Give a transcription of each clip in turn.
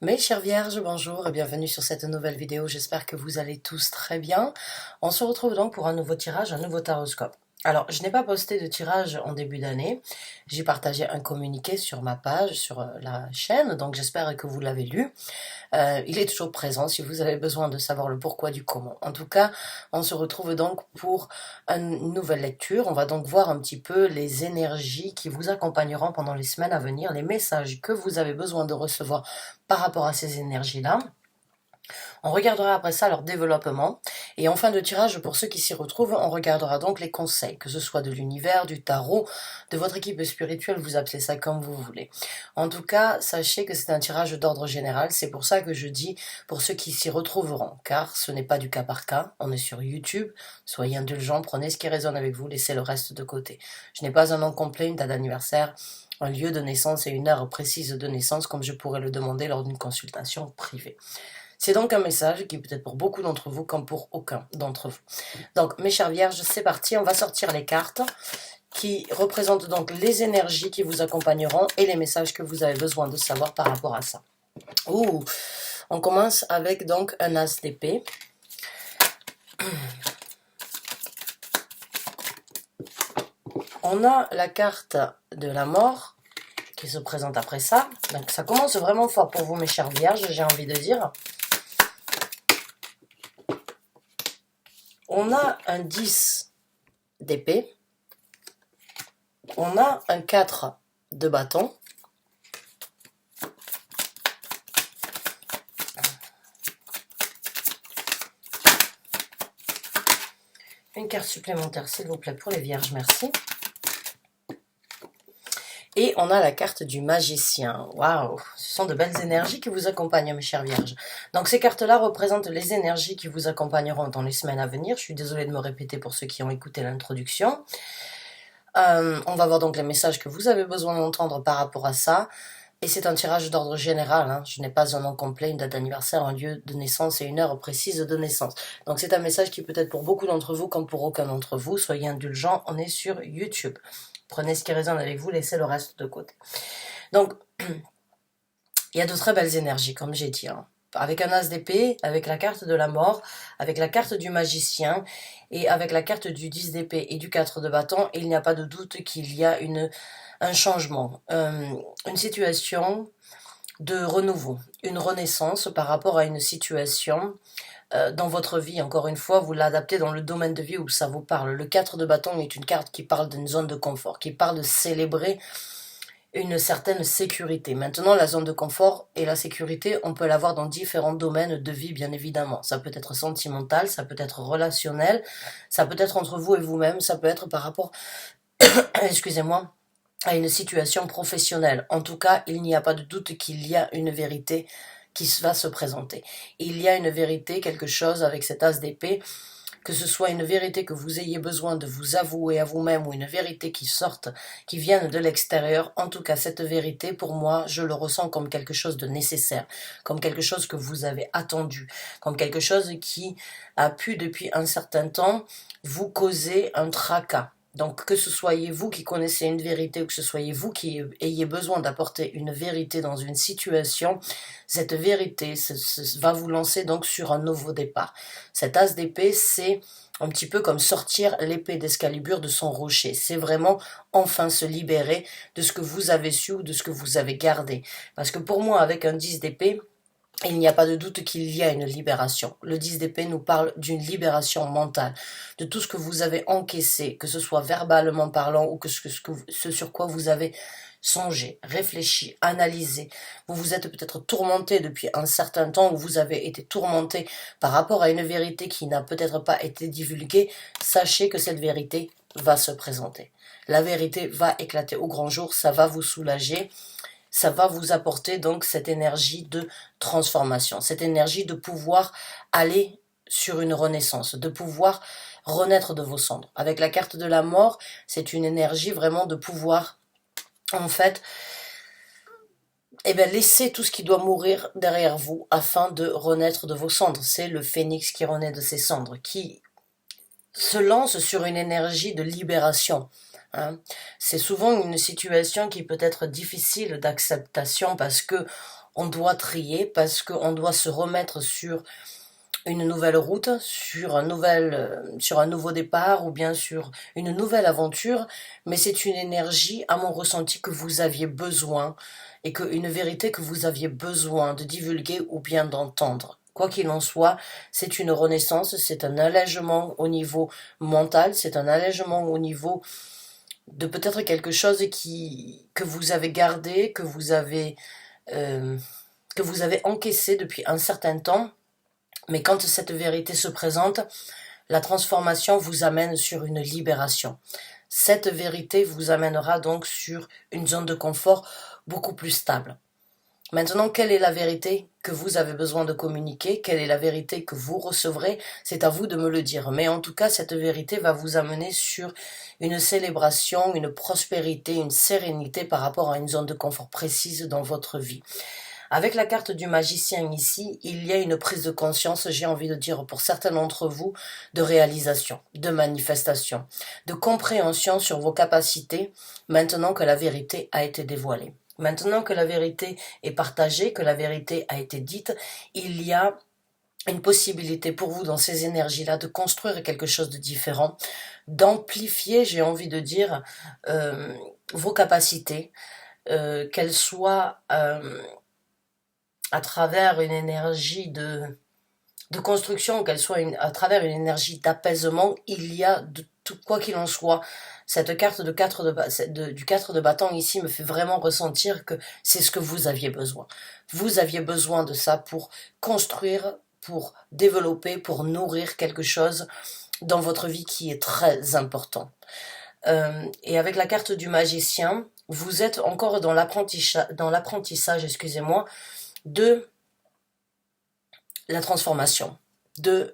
Mes chères vierges, bonjour et bienvenue sur cette nouvelle vidéo. J'espère que vous allez tous très bien. On se retrouve donc pour un nouveau tirage, un nouveau taroscope. Alors, je n'ai pas posté de tirage en début d'année. J'ai partagé un communiqué sur ma page, sur la chaîne, donc j'espère que vous l'avez lu. Il est toujours présent si vous avez besoin de savoir le pourquoi du comment. En tout cas, on se retrouve donc pour une nouvelle lecture. On va donc voir un petit peu les énergies qui vous accompagneront pendant les semaines à venir, les messages que vous avez besoin de recevoir par rapport à ces énergies-là. On regardera après ça leur développement. Et en fin de tirage, pour ceux qui s'y retrouvent, on regardera donc les conseils, que ce soit de l'univers, du tarot, de votre équipe spirituelle, vous appelez ça comme vous voulez. En tout cas, sachez que c'est un tirage d'ordre général. C'est pour ça que je dis pour ceux qui s'y retrouveront, car ce n'est pas du cas par cas. On est sur YouTube. Soyez indulgents, prenez ce qui résonne avec vous, laissez le reste de côté. Je n'ai pas un nom complet, une date d'anniversaire, un lieu de naissance et une heure précise de naissance, comme je pourrais le demander lors d'une consultation privée. C'est donc un message qui peut être pour beaucoup d'entre vous comme pour aucun d'entre vous. Donc, mes chères vierges, c'est parti. On va sortir les cartes qui représentent donc les énergies qui vous accompagneront et les messages que vous avez besoin de savoir par rapport à ça. Ouh, on commence avec donc un as d'épée. On a la carte de la mort qui se présente après ça. Donc, ça commence vraiment fort pour vous, mes chères vierges, j'ai envie de dire. On a un 10 d'épée. On a un 4 de bâton. Une carte supplémentaire, s'il vous plaît, pour les vierges, merci. Et on a la carte du magicien. Waouh, ce sont de belles énergies qui vous accompagnent, mes chères vierges. Donc ces cartes-là représentent les énergies qui vous accompagneront dans les semaines à venir. Je suis désolée de me répéter pour ceux qui ont écouté l'introduction. On va voir donc les messages que vous avez besoin d'entendre par rapport à ça. Et c'est un tirage d'ordre général, hein. Je n'ai pas un nom complet, une date d'anniversaire, un lieu de naissance et une heure précise de naissance. Donc c'est un message qui peut être pour beaucoup d'entre vous comme pour aucun d'entre vous. Soyez indulgents, on est sur YouTube. Prenez ce qui résonne avec vous, laissez le reste de côté. Donc, il y a de très belles énergies, comme j'ai dit, hein. Avec un as d'épée, avec la carte de la mort, avec la carte du magicien et avec la carte du 10 d'épée et du 4 de bâton, il n'y a pas de doute qu'il y a un changement, une situation de renouveau, une renaissance par rapport à une situation dans votre vie. Encore une fois, vous l'adaptez dans le domaine de vie où ça vous parle. Le 4 de bâton est une carte qui parle d'une zone de confort, qui parle de célébrer une certaine sécurité. Maintenant, la zone de confort et la sécurité, on peut l'avoir dans différents domaines de vie, bien évidemment. Ça peut être sentimental, ça peut être relationnel, ça peut être entre vous et vous-même, ça peut être par rapport, excusez-moi, à une situation professionnelle. En tout cas, il n'y a pas de doute qu'il y a une vérité qui va se présenter. Il y a une vérité, quelque chose avec cet as d'épée, que ce soit une vérité que vous ayez besoin de vous avouer à vous-même ou une vérité qui sorte, qui vienne de l'extérieur. En tout cas, cette vérité, pour moi, je le ressens comme quelque chose de nécessaire, comme quelque chose que vous avez attendu, comme quelque chose qui a pu, depuis un certain temps, vous causer un tracas. Donc, que ce soyez vous qui connaissez une vérité ou que ce soyez vous qui ayez besoin d'apporter une vérité dans une situation, cette vérité va vous lancer donc sur un nouveau départ. Cet as d'épée, c'est un petit peu comme sortir l'épée d'Excalibur de son rocher. C'est vraiment enfin se libérer de ce que vous avez su ou de ce que vous avez gardé. Parce que pour moi, avec un 10 d'épée, il n'y a pas de doute qu'il y a une libération. Le 10 d'épée nous parle d'une libération mentale, de tout ce que vous avez encaissé, que ce soit verbalement parlant ou ce sur quoi vous avez songé, réfléchi, analysé. Vous vous êtes peut-être tourmenté depuis un certain temps ou vous avez été tourmenté par rapport à une vérité qui n'a peut-être pas été divulguée. Sachez que cette vérité va se présenter. La vérité va éclater au grand jour, ça va vous soulager. Ça va vous apporter donc cette énergie de transformation, cette énergie de pouvoir aller sur une renaissance, de pouvoir renaître de vos cendres. Avec la carte de la mort, c'est une énergie vraiment de pouvoir, en fait, laisser tout ce qui doit mourir derrière vous afin de renaître de vos cendres. C'est le phénix qui renaît de ses cendres, qui se lance sur une énergie de libération. C'est souvent une situation qui peut être difficile d'acceptation parce que on doit trier parce qu'on doit se remettre sur une nouvelle route, sur un nouveau départ ou bien sur une nouvelle aventure, mais c'est une énergie, à mon ressenti, que vous aviez besoin et une vérité que vous aviez besoin de divulguer ou bien d'entendre. Quoi qu'il en soit, c'est une renaissance, c'est un allègement au niveau mental, c'est un allègement au niveau de peut-être quelque chose que vous avez gardé, euh, que vous avez encaissé depuis un certain temps. Mais quand cette vérité se présente, la transformation vous amène sur une libération. Cette vérité vous amènera donc sur une zone de confort beaucoup plus stable. Maintenant, quelle est la vérité que vous avez besoin de communiquer? Quelle est la vérité que vous recevrez? C'est à vous de me le dire. Mais en tout cas, cette vérité va vous amener sur une célébration, une prospérité, une sérénité par rapport à une zone de confort précise dans votre vie. Avec la carte du magicien ici, il y a une prise de conscience, j'ai envie de dire pour certains d'entre vous, de réalisation, de manifestation, de compréhension sur vos capacités maintenant que la vérité a été dévoilée. Maintenant que la vérité est partagée, que la vérité a été dite, il y a une possibilité pour vous dans ces énergies-là de construire quelque chose de différent, d'amplifier, j'ai envie de dire, vos capacités, qu'elles soient à travers une énergie de construction, qu'elle soit à travers une énergie d'apaisement, il y a de tout, quoi qu'il en soit. Cette carte du 4 de bâton ici me fait vraiment ressentir que c'est ce que vous aviez besoin. Vous aviez besoin de ça pour construire, pour développer, pour nourrir quelque chose dans votre vie qui est très important. Et avec la carte du magicien, vous êtes encore dans l'apprentissage, excusez-moi, de la transformation, de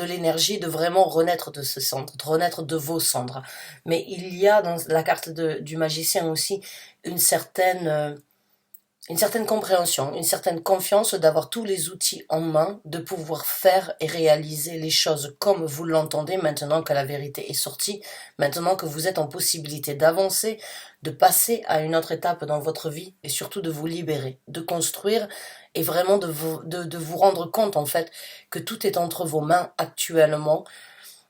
l'énergie, de vraiment renaître de ce centre, de renaître de vos cendres. Mais il y a dans la carte du magicien aussi une certaine compréhension, une certaine confiance d'avoir tous les outils en main, de pouvoir faire et réaliser les choses comme vous l'entendez maintenant que la vérité est sortie, maintenant que vous êtes en possibilité d'avancer, de passer à une autre étape dans votre vie et surtout de vous libérer, de construire et vraiment de vous rendre compte en fait que tout est entre vos mains actuellement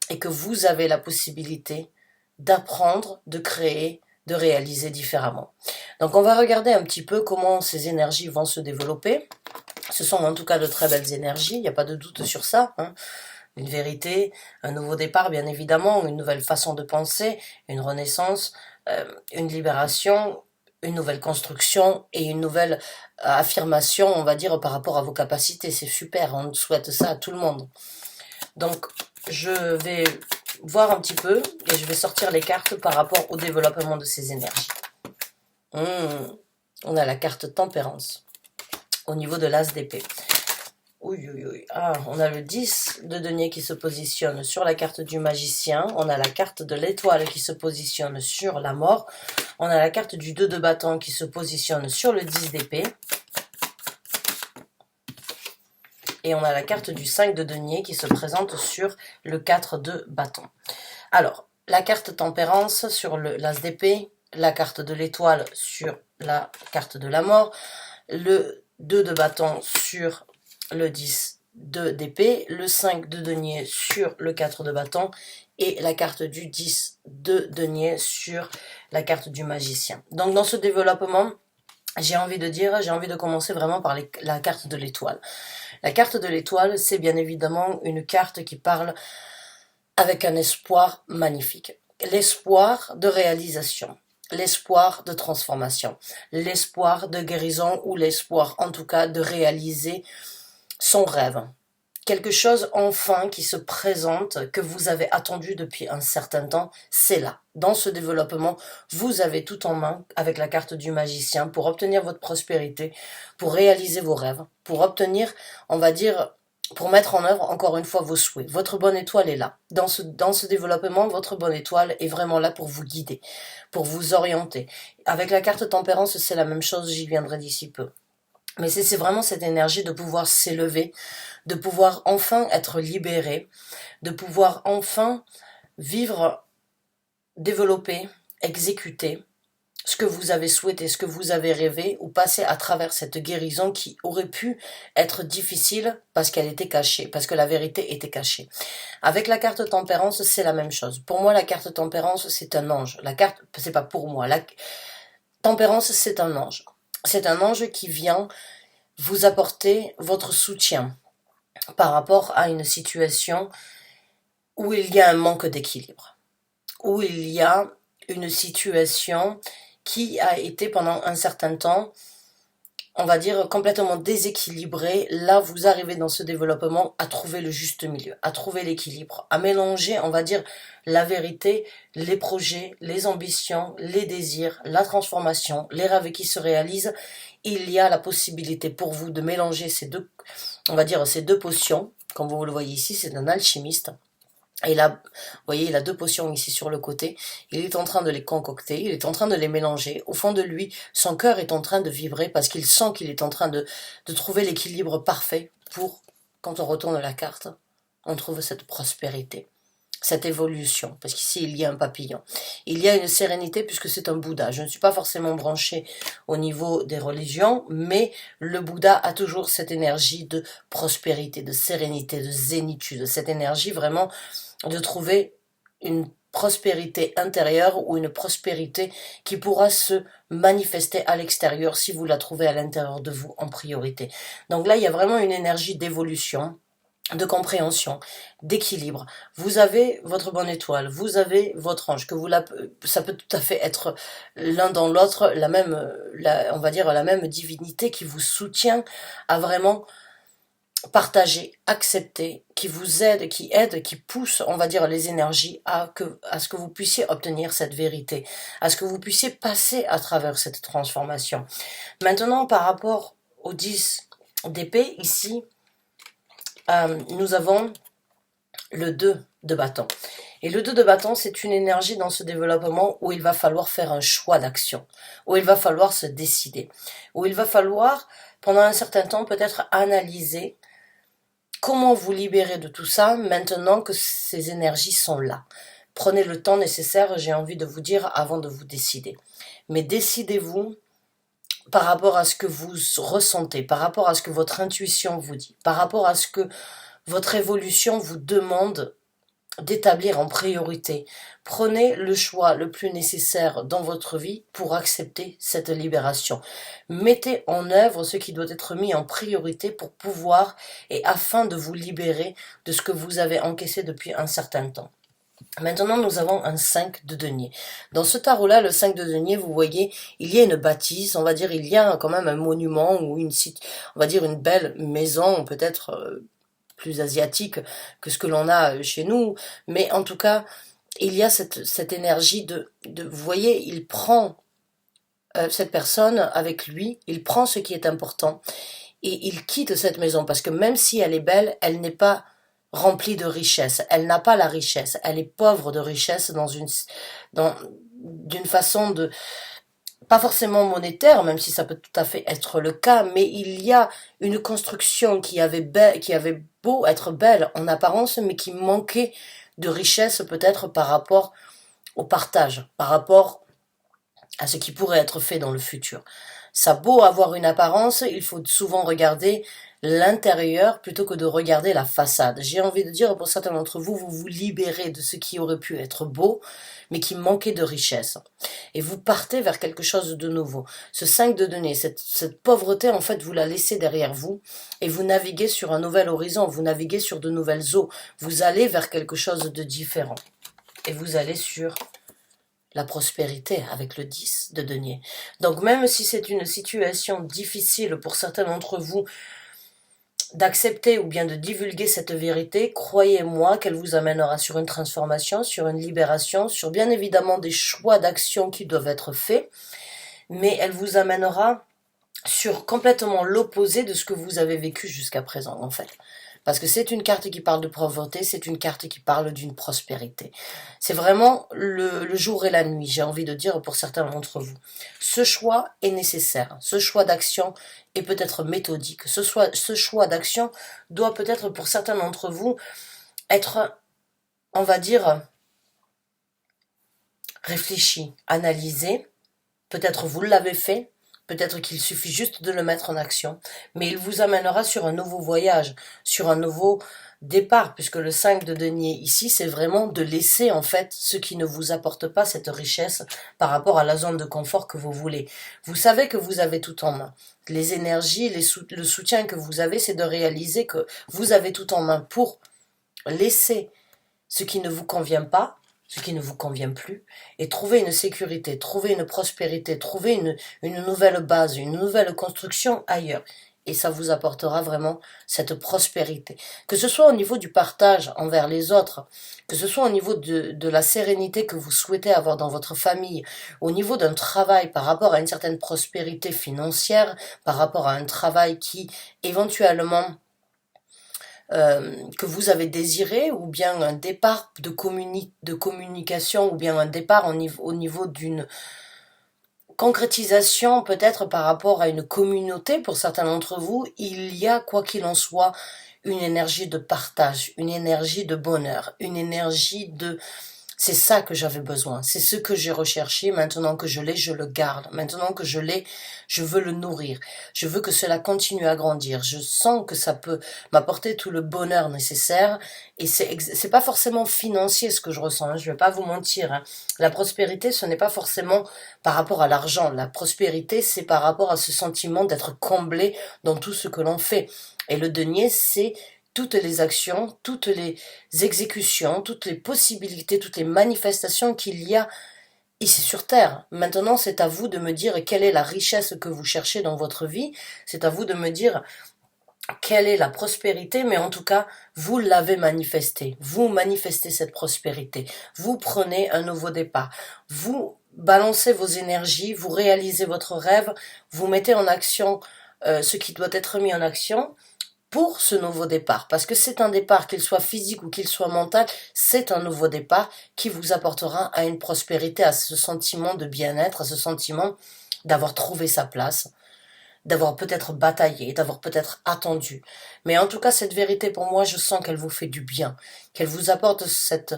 et que vous avez la possibilité d'apprendre, de créer, de réaliser différemment. Donc on va regarder un petit peu comment ces énergies vont se développer. Ce sont en tout cas de très belles énergies, il n'y a pas de doute sur ça, hein. Une vérité, un nouveau départ bien évidemment, une nouvelle façon de penser, une renaissance, une libération, une nouvelle construction et une nouvelle affirmation, on va dire, par rapport à vos capacités. C'est super, on souhaite ça à tout le monde. Donc je vais voir un petit peu et je vais sortir les cartes par rapport au développement de ces énergies. On a la carte tempérance au niveau de l'as d'épée. On a le 10 de denier qui se positionne sur la carte du magicien. On a la carte de l'étoile qui se positionne sur la mort. On a la carte du 2 de bâton qui se positionne sur le 10 d'épée. Et on a la carte du 5 de denier qui se présente sur le 4 de bâton. Alors, la carte tempérance sur l'as d'épée, la carte de l'étoile sur la carte de la mort, le 2 de bâton sur le 10 d'épée, le 5 de denier sur le 4 de bâton et la carte du 10 de denier sur la carte du magicien. Donc dans ce développement, j'ai envie de commencer vraiment par la carte de l'étoile. La carte de l'étoile, c'est bien évidemment une carte qui parle avec un espoir magnifique. L'espoir de réalisation, l'espoir de transformation, l'espoir de guérison ou l'espoir en tout cas de réaliser son rêve. Quelque chose enfin qui se présente, que vous avez attendu depuis un certain temps, c'est là. Dans ce développement, vous avez tout en main avec la carte du magicien pour obtenir votre prospérité, pour réaliser vos rêves, pour obtenir, on va dire, pour mettre en œuvre encore une fois vos souhaits. Votre bonne étoile est là. Dans ce développement, votre bonne étoile est vraiment là pour vous guider, pour vous orienter. Avec la carte tempérance, c'est la même chose, j'y viendrai d'ici peu. Mais c'est vraiment cette énergie de pouvoir s'élever, de pouvoir enfin être libéré, de pouvoir enfin vivre, développer, exécuter ce que vous avez souhaité, ce que vous avez rêvé, ou passer à travers cette guérison qui aurait pu être difficile parce qu'elle était cachée, parce que la vérité était cachée. Avec la carte tempérance, c'est la même chose. Pour moi, la carte tempérance, c'est un ange. La carte, c'est pas pour moi. La tempérance, c'est un ange. C'est un ange qui vient vous apporter votre soutien par rapport à une situation où il y a un manque d'équilibre, où il y a une situation qui a été pendant un certain temps, on va dire, complètement déséquilibrée. Là, vous arrivez dans ce développement à trouver le juste milieu, à trouver l'équilibre, à mélanger, on va dire, la vérité, les projets, les ambitions, les désirs, la transformation, les rêves qui se réalisent. Il y a la possibilité pour vous de mélanger ces deux, on va dire, ces deux potions. Comme vous le voyez ici, c'est un alchimiste. Et là, vous voyez, il a deux potions ici sur le côté. Il est en train de les concocter, il est en train de les mélanger. Au fond de lui, son cœur est en train de vibrer parce qu'il sent qu'il est en train de trouver l'équilibre parfait pour, quand on retourne la carte, on trouve cette prospérité, cette évolution. Parce qu'ici, il y a un papillon. Il y a une sérénité puisque c'est un Bouddha. Je ne suis pas forcément branchée au niveau des religions, mais le Bouddha a toujours cette énergie de prospérité, de sérénité, de zénitude. Cette énergie vraiment de trouver une prospérité intérieure ou une prospérité qui pourra se manifester à l'extérieur si vous la trouvez à l'intérieur de vous en priorité. Donc là, il y a vraiment une énergie d'évolution, de compréhension, d'équilibre. Vous avez votre bonne étoile, vous avez votre ange, ça peut tout à fait être l'un dans l'autre, on va dire la même divinité qui vous soutient à vraiment partager, accepter, qui vous aide, qui pousse, on va dire, les énergies à ce que vous puissiez obtenir cette vérité, à ce que vous puissiez passer à travers cette transformation. Maintenant, par rapport au 10 d'épée, ici, nous avons le 2 de bâton. Et le 2 de bâton, c'est une énergie dans ce développement où il va falloir faire un choix d'action, où il va falloir se décider, où il va falloir, pendant un certain temps, peut-être analyser comment vous libérer de tout ça maintenant que ces énergies sont là. Prenez le temps nécessaire, j'ai envie de vous dire, avant de vous décider. Mais décidez-vous par rapport à ce que vous ressentez, par rapport à ce que votre intuition vous dit, par rapport à ce que votre évolution vous demande d'établir en priorité. Prenez le choix le plus nécessaire dans votre vie pour accepter cette libération. Mettez en œuvre ce qui doit être mis en priorité pour pouvoir et afin de vous libérer de ce que vous avez encaissé depuis un certain temps. Maintenant, nous avons un 5 de denier. Dans ce tarot-là, le 5 de denier, vous voyez, il y a une bâtisse, on va dire, il y a quand même un monument ou on va dire une belle maison, peut-être plus asiatique que ce que l'on a chez nous, mais en tout cas, il y a cette énergie vous voyez, il prend cette personne avec lui, il prend ce qui est important et il quitte cette maison parce que même si elle est belle, elle n'est pas remplie de richesse, elle n'a pas la richesse, elle est pauvre de richesse d'une façon de pas forcément monétaire, même si ça peut tout à fait être le cas, mais il y a une construction qui avait beau être belle en apparence, mais qui manquait de richesse peut-être par rapport au partage, par rapport à ce qui pourrait être fait dans le futur. Ça a beau avoir une apparence, il faut souvent regarder l'intérieur plutôt que de regarder la façade. J'ai envie de dire, pour certains d'entre vous, vous vous libérez de ce qui aurait pu être beau, mais qui manquait de richesse. Et vous partez vers quelque chose de nouveau. Ce 5 de denier, cette pauvreté, en fait, vous la laissez derrière vous et vous naviguez sur un nouvel horizon, vous naviguez sur de nouvelles eaux. Vous allez vers quelque chose de différent. Et vous allez sur la prospérité avec le 10 de denier. Donc même si c'est une situation difficile pour certains d'entre vous d'accepter ou bien de divulguer cette vérité, croyez-moi qu'elle vous amènera sur une transformation, sur une libération, sur bien évidemment des choix d'action qui doivent être faits, mais elle vous amènera sur complètement l'opposé de ce que vous avez vécu jusqu'à présent en fait. Parce que c'est une carte qui parle de pauvreté, c'est une carte qui parle d'une prospérité. C'est vraiment le jour et la nuit, j'ai envie de dire pour certains d'entre vous. Ce choix est nécessaire, ce choix d'action est peut-être méthodique, ce choix d'action doit peut-être pour certains d'entre vous être, on va dire, réfléchi, analysé, Peut-être vous l'avez fait, peut-être qu'il suffit juste de le mettre en action, mais il vous amènera sur un nouveau voyage, sur un nouveau départ, puisque le 5 de denier ici, c'est vraiment de laisser en fait ce qui ne vous apporte pas cette richesse par rapport à la zone de confort que vous voulez. Vous savez que vous avez tout en main. Les énergies, le soutien que vous avez, c'est de réaliser que vous avez tout en main pour laisser ce qui ne vous convient pas, ce qui ne vous convient plus, et trouver une sécurité, trouver une prospérité, trouver une nouvelle base, une nouvelle construction ailleurs. Et ça vous apportera vraiment cette prospérité. Que ce soit au niveau du partage envers les autres, que ce soit au niveau de la sérénité que vous souhaitez avoir dans votre famille, au niveau d'un travail par rapport à une certaine prospérité financière, par rapport à un travail qui éventuellement que vous avez désiré, ou bien un départ de communication, ou bien un départ au niveau d'une concrétisation peut-être par rapport à une communauté pour certains d'entre vous, il y a quoi qu'il en soit une énergie de partage, une énergie de bonheur, une énergie de... C'est ça que j'avais besoin, c'est ce que j'ai recherché, maintenant que je l'ai, je le garde, maintenant que je l'ai, je veux le nourrir, je veux que cela continue à grandir, je sens que ça peut m'apporter tout le bonheur nécessaire, et c'est pas forcément financier ce que je ressens, hein, je vais pas vous mentir, hein. La prospérité ce n'est pas forcément par rapport à l'argent, la prospérité c'est par rapport à ce sentiment d'être comblé dans tout ce que l'on fait, et le denier c'est toutes les actions, toutes les exécutions, toutes les possibilités, toutes les manifestations qu'il y a ici sur Terre. Maintenant, c'est à vous de me dire quelle est la richesse que vous cherchez dans votre vie. C'est à vous de me dire quelle est la prospérité, mais en tout cas, vous l'avez manifestée. Vous manifestez cette prospérité. Vous prenez un nouveau départ. Vous balancez vos énergies, vous réalisez votre rêve, vous mettez en action ce qui doit être mis en action pour ce nouveau départ, parce que c'est un départ, qu'il soit physique ou qu'il soit mental, c'est un nouveau départ qui vous apportera à une prospérité, à ce sentiment de bien-être, à ce sentiment d'avoir trouvé sa place, d'avoir peut-être bataillé, d'avoir peut-être attendu. Mais en tout cas, cette vérité, pour moi, je sens qu'elle vous fait du bien, qu'elle vous apporte cet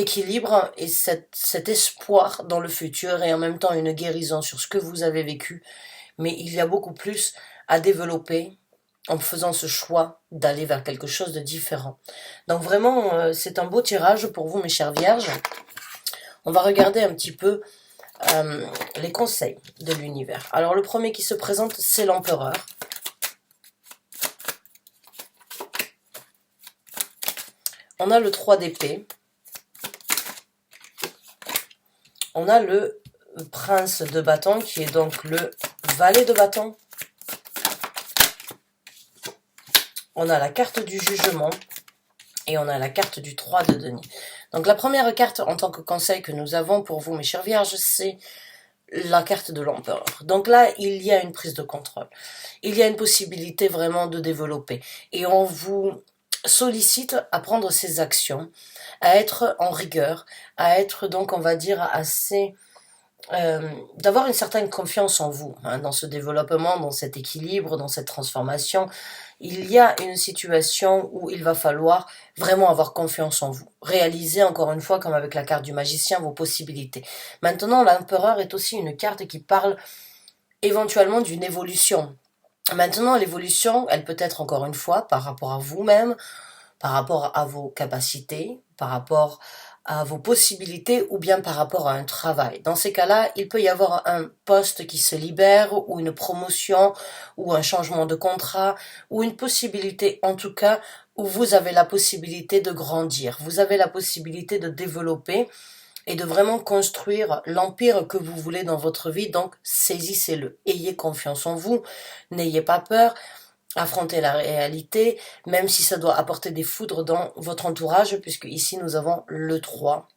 équilibre et cet espoir dans le futur, et en même temps une guérison sur ce que vous avez vécu. Mais il y a beaucoup plus à développer en faisant ce choix d'aller vers quelque chose de différent. Donc vraiment, c'est un beau tirage pour vous, mes chères vierges. On va regarder un petit peu les conseils de l'univers. Alors le premier qui se présente, c'est l'empereur. On a le 3 d'épée. On a le prince de bâton, qui est donc le valet de bâton. On a la carte du jugement et on a la carte du 3 de denier. Donc la première carte en tant que conseil que nous avons pour vous, mes chères vierges, c'est la carte de l'empereur. Donc là, il y a une prise de contrôle. Il y a une possibilité vraiment de développer. Et on vous sollicite à prendre ces actions, à être en rigueur, à être donc, on va dire, assez... d'avoir une certaine confiance en vous, hein, dans ce développement, dans cet équilibre, dans cette transformation. Il y a une situation où il va falloir vraiment avoir confiance en vous. Réaliser, encore une fois, comme avec la carte du magicien, vos possibilités. Maintenant, l'empereur est aussi une carte qui parle éventuellement d'une évolution. Maintenant, l'évolution, elle peut être, encore une fois, par rapport à vous-même, par rapport à vos capacités, par rapport à vos possibilités, ou bien par rapport à un travail. Dans ces cas-là, il peut y avoir un poste qui se libère, ou une promotion, ou un changement de contrat, ou une possibilité, en tout cas, où vous avez la possibilité de grandir. Vous avez la possibilité de développer et de vraiment construire l'empire que vous voulez dans votre vie. Donc, saisissez-le. Ayez confiance en vous. N'ayez pas peur. Affronter la réalité, même si ça doit apporter des foudres dans votre entourage, puisque ici nous avons le 3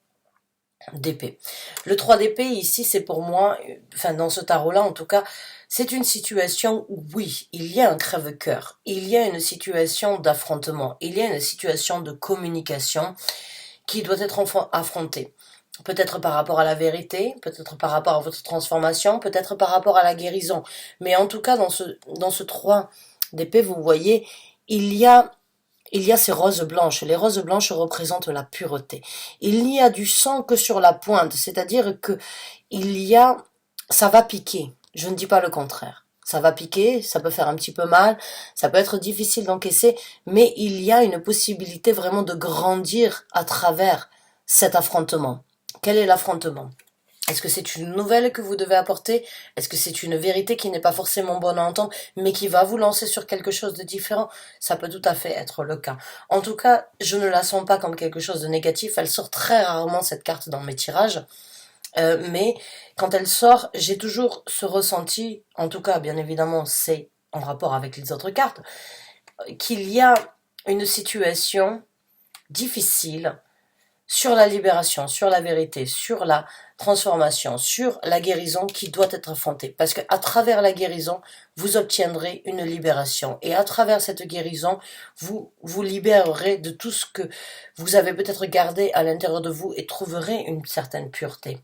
d'épée. Le 3 d'épée ici, c'est pour moi, enfin dans ce tarot-là en tout cas, c'est une situation où oui, il y a un crève-cœur, il y a une situation d'affrontement, il y a une situation de communication qui doit être affrontée. Peut-être par rapport à la vérité, peut-être par rapport à votre transformation, peut-être par rapport à la guérison. Mais en tout cas, dans ce 3 d'épée, vous voyez, il y a ces roses blanches. Les roses blanches représentent la pureté. Il n'y a du sang que sur la pointe, c'est-à-dire que il y a ça va piquer. Je ne dis pas le contraire. Ça va piquer, ça peut faire un petit peu mal, ça peut être difficile d'encaisser, mais il y a une possibilité vraiment de grandir à travers cet affrontement. Quel est l'affrontement? Est-ce que c'est une nouvelle que vous devez apporter? Est-ce que c'est une vérité qui n'est pas forcément bonne à entendre, mais qui va vous lancer sur quelque chose de différent? Ça peut tout à fait être le cas. En tout cas, je ne la sens pas comme quelque chose de négatif. Elle sort très rarement, cette carte, dans mes tirages. Mais quand elle sort, j'ai toujours ce ressenti, en tout cas, bien évidemment, c'est en rapport avec les autres cartes, qu'il y a une situation difficile sur la libération, sur la vérité, sur la transformation, sur la guérison qui doit être affrontée. Parce qu'à travers la guérison, vous obtiendrez une libération. Et à travers cette guérison, vous vous libérerez de tout ce que vous avez peut-être gardé à l'intérieur de vous et trouverez une certaine pureté.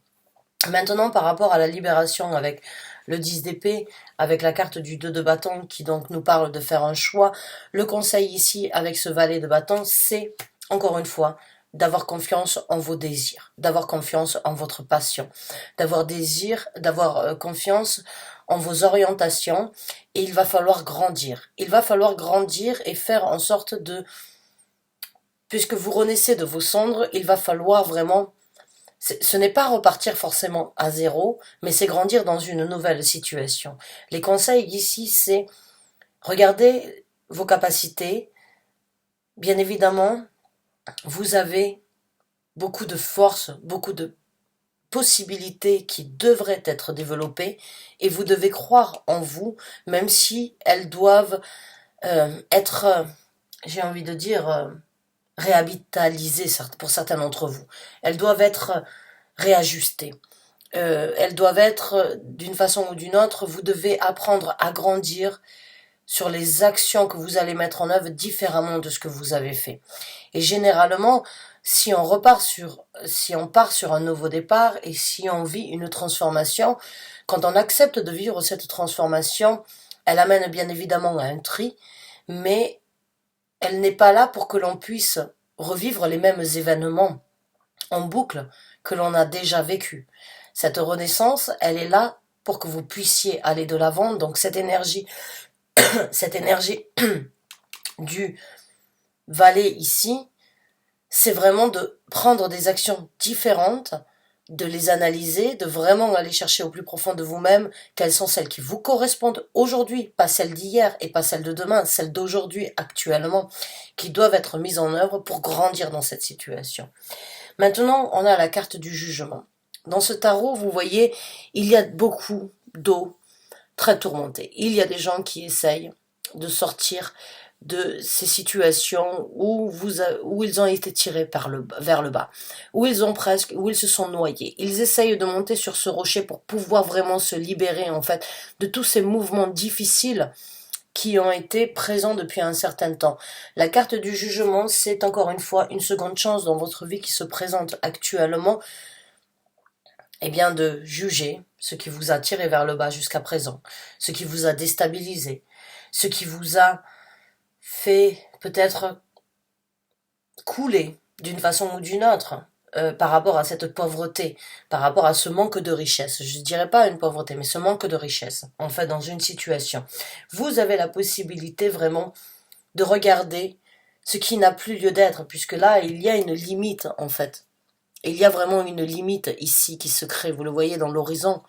Maintenant, par rapport à la libération avec le 10 d'épée, avec la carte du 2 de bâton qui donc nous parle de faire un choix, le conseil ici avec ce valet de bâton, c'est, encore une fois, d'avoir confiance en vos désirs, d'avoir confiance en votre passion, d'avoir confiance en vos orientations, et il va falloir grandir. Il va falloir grandir et faire en sorte de, puisque vous renaissez de vos cendres, il va falloir vraiment, ce n'est pas repartir forcément à zéro, mais c'est grandir dans une nouvelle situation. Les conseils ici, c'est regarder vos capacités. Bien évidemment, vous avez beaucoup de force, beaucoup de possibilités qui devraient être développées et vous devez croire en vous, même si elles doivent être, j'ai envie de dire, réhabitalisées pour certains d'entre vous. Elles doivent être réajustées. Elles doivent être, d'une façon ou d'une autre, vous devez apprendre à grandir sur les actions que vous allez mettre en œuvre différemment de ce que vous avez fait. Et généralement, si on part sur un nouveau départ et si on vit une transformation, quand on accepte de vivre cette transformation, elle amène bien évidemment à un tri, mais elle n'est pas là pour que l'on puisse revivre les mêmes événements en boucle que l'on a déjà vécu. Cette renaissance, elle est là pour que vous puissiez aller de l'avant. Donc cette énergie du valet ici, c'est vraiment de prendre des actions différentes, de les analyser, de vraiment aller chercher au plus profond de vous-même quelles sont celles qui vous correspondent aujourd'hui, pas celles d'hier et pas celles de demain, celles d'aujourd'hui actuellement, qui doivent être mises en œuvre pour grandir dans cette situation. Maintenant, on a la carte du jugement. Dans ce tarot, vous voyez, il y a beaucoup d'eau très tourmentée. Il y a des gens qui essayent de sortir de ces situations où ils ont été tirés vers le bas, où ils se sont noyés. Ils essayent de monter sur ce rocher pour pouvoir vraiment se libérer, en fait, de tous ces mouvements difficiles qui ont été présents depuis un certain temps. La carte du jugement, c'est encore une fois une seconde chance dans votre vie qui se présente actuellement, eh bien de juger ce qui vous a tiré vers le bas jusqu'à présent, ce qui vous a déstabilisé, ce qui vous a fait peut-être couler d'une façon ou d'une autre par rapport à cette pauvreté, par rapport à ce manque de richesse. Je ne dirais pas une pauvreté, mais ce manque de richesse, en fait, dans une situation. Vous avez la possibilité vraiment de regarder ce qui n'a plus lieu d'être, puisque là, il y a une limite, en fait. Il y a vraiment une limite ici qui se crée, vous le voyez dans l'horizon.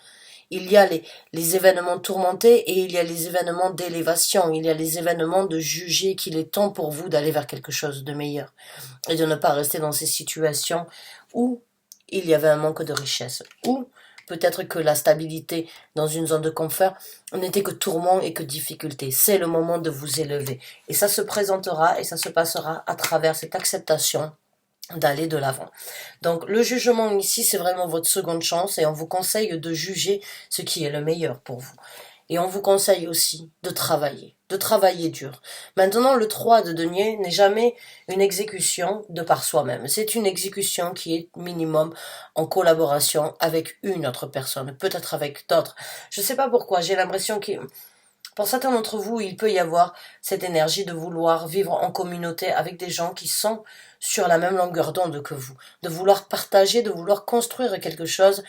Il y a les événements tourmentés et il y a les événements d'élévation. Il y a les événements de juger qu'il est temps pour vous d'aller vers quelque chose de meilleur. Et de ne pas rester dans ces situations où il y avait un manque de richesse. Ou peut-être que la stabilité dans une zone de confort n'était que tourment et que difficulté. C'est le moment de vous élever. Et ça se présentera et ça se passera à travers cette acceptation d'aller de l'avant. Donc le jugement ici, c'est vraiment votre seconde chance et on vous conseille de juger ce qui est le meilleur pour vous. Et on vous conseille aussi de travailler dur. Maintenant, le 3 de denier n'est jamais une exécution de par soi-même. C'est une exécution qui est minimum en collaboration avec une autre personne, peut-être avec d'autres. Je ne sais pas pourquoi, j'ai l'impression que pour certains d'entre vous, il peut y avoir cette énergie de vouloir vivre en communauté avec des gens qui sont sur la même longueur d'onde que vous, de vouloir partager, de vouloir construire quelque chose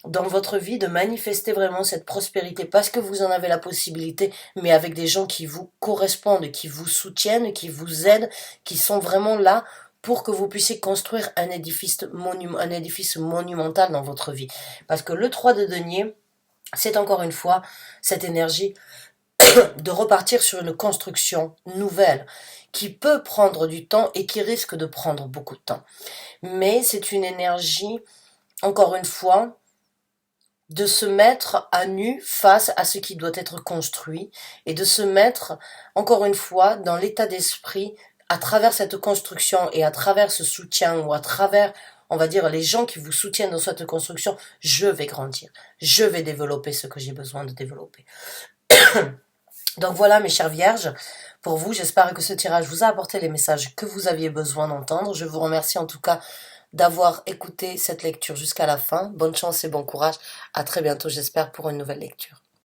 dans votre vie de manifester vraiment cette prospérité parce que vous en avez la possibilité, mais avec des gens qui vous correspondent, qui vous soutiennent, qui vous aident, qui sont vraiment là pour que vous puissiez construire un édifice, un édifice monumental dans votre vie. Parce que le 3 de denier, c'est encore une fois cette énergie de repartir sur une construction nouvelle qui peut prendre du temps et qui risque de prendre beaucoup de temps. Mais c'est une énergie, encore une fois, de se mettre à nu face à ce qui doit être construit et de se mettre, encore une fois, dans l'état d'esprit à travers cette construction et à travers ce soutien ou à travers, on va dire, les gens qui vous soutiennent dans cette construction, je vais grandir, je vais développer ce que j'ai besoin de développer. Donc voilà mes chères vierges, pour vous, j'espère que ce tirage vous a apporté les messages que vous aviez besoin d'entendre. Je vous remercie en tout cas d'avoir écouté cette lecture jusqu'à la fin. Bonne chance et bon courage. À très bientôt, j'espère, pour une nouvelle lecture.